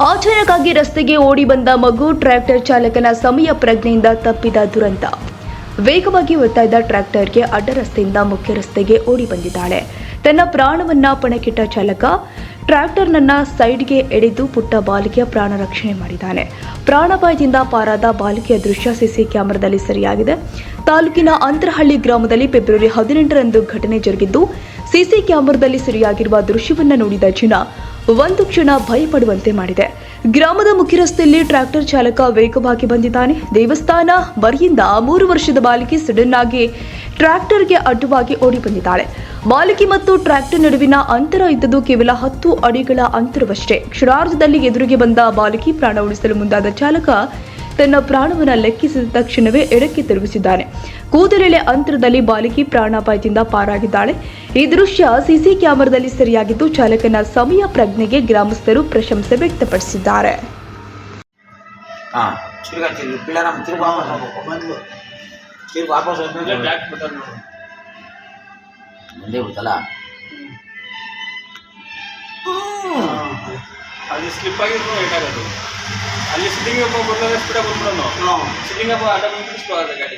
ಆಚರಣೆಗಾಗಿ ರಸ್ತೆಗೆ ಓಡಿ ಬಂದ ಮಗು, ಟ್ರ್ಯಾಕ್ಟರ್ ಚಾಲಕನ ಸಮಯ ಪ್ರಜ್ಞೆಯಿಂದ ತಪ್ಪಿದ ದುರಂತ. ವೇಗವಾಗಿ ಹೋಗ್ತಾ ಇದ್ದ ಟ್ರ್ಯಾಕ್ಟರ್ಗೆ ಅಡ್ಡ ರಸ್ತೆಯಿಂದ ಮುಖ್ಯ ರಸ್ತೆಗೆ ಓಡಿ ಬಂದಿದ್ದಾಳೆ. ತನ್ನ ಪ್ರಾಣವನ್ನ ಪಣಕ್ಕಿಟ್ಟ ಚಾಲಕ ಟ್ರ್ಯಾಕ್ಟರ್ನನ್ನ ಸೈಡ್ಗೆ ಎಳೆದು ಪುಟ್ಟ ಬಾಲಿಕೆಯ ಪ್ರಾಣ ರಕ್ಷಣೆ ಮಾಡಿದ್ದಾನೆ. ಪ್ರಾಣಾಪಾಯದಿಂದ ಪಾರಾದ ಬಾಲಿಕೆಯ ದೃಶ್ಯ ಸಿಸಿ ಕ್ಯಾಮೆರಾದಲ್ಲಿ ಸೆರೆಯಾಗಿದೆ. ತಾಲೂಕಿನ ಅಂತರಹಳ್ಳಿ ಗ್ರಾಮದಲ್ಲಿ ಫೆಬ್ರವರಿ 18ರಂದು ಘಟನೆ ಜರುಗಿದ್ದು, ಸಿಸಿ ಕ್ಯಾಮೆರಾದಲ್ಲಿ ಸೆರೆಯಾಗಿರುವ ದೃಶ್ಯವನ್ನು ನೋಡಿದ ಜನ ಒಂದು ಕ್ಷಣ ಭಯಪಡುವಂತೆ ಮಾಡಿದೆ. ಗ್ರಾಮದ ಮುಖ್ಯ ರಸ್ತೆಯಲ್ಲಿ ಟ್ರ್ಯಾಕ್ಟರ್ ಚಾಲಕ ವೇಗವಾಗಿ ಬಂದಿದ್ದಾನೆ. ದೇವಸ್ಥಾನ ಬರಿಯಿಂದ 3 ವರ್ಷದ ಬಾಲಕಿ ಸಡನ್ ಆಗಿ ಟ್ರ್ಯಾಕ್ಟರ್ಗೆ ಅಡ್ಡವಾಗಿ ಓಡಿ ಬಂದಿದ್ದಾಳೆ. ಬಾಲಕಿ ಮತ್ತು ಟ್ರ್ಯಾಕ್ಟರ್ ನಡುವಿನ ಅಂತರ ಇದ್ದದ್ದು ಕೇವಲ 10 ಅಡಿಗಳ ಅಂತರವಷ್ಟೇ. ಕ್ಷಣಾರ್ಧದಲ್ಲಿ ಎದುರಿಗೆ ಬಂದ ಬಾಲಕಿ ಪ್ರಾಣ ಉಳಿಸಲು ಮುಂದಾದ ಚಾಲಕ ತನ್ನ ಪ್ರಾಣವನ್ನು ಲೆಕ್ಕಿಸಿದ ತಕ್ಷಣವೇ ಎಡಕ್ಕೆ ತಿರುಗಿಸಿದ್ದಾನೆ. ಕೂದಲೆಳೆ ಅಂತರದಲ್ಲಿ ಬಾಲಕಿ ಪ್ರಾಣಾಪಾಯದಿಂದ ಪಾರಾಗಿದ್ದಾಳೆ. ಈ ದೃಶ್ಯ ಸಿಸಿ ಕ್ಯಾಮೆರಾದಲ್ಲಿ ಸೆರೆಯಾಗಿದ್ದು, ಚಾಲಕನ ಸಮಯ ಪ್ರಜ್ಞೆಗೆ ಗ್ರಾಮಸ್ಥರು ಪ್ರಶಂಸೆ ವ್ಯಕ್ತಪಡಿಸಿದ್ದಾರೆ. ಅಲ್ಲಿ ಸ್ಲಿಪ್ ಆಗಿದ್ರು ಏಟಾಗೋದು. ಅಲ್ಲಿ ಸಿಟ್ಟಿಂಗ್ ಬರ್ತಾರೆ ಸ್ಪೀಡಾಗಿ ಬಂದ್ಬಿಡೋನು. ಸಿಟ್ಟಿಂಗ್ ಆಟೋಮೆಟಿಕ್ ಸ್ಲೋ ಆಗುತ್ತೆ ಗಾಡಿ.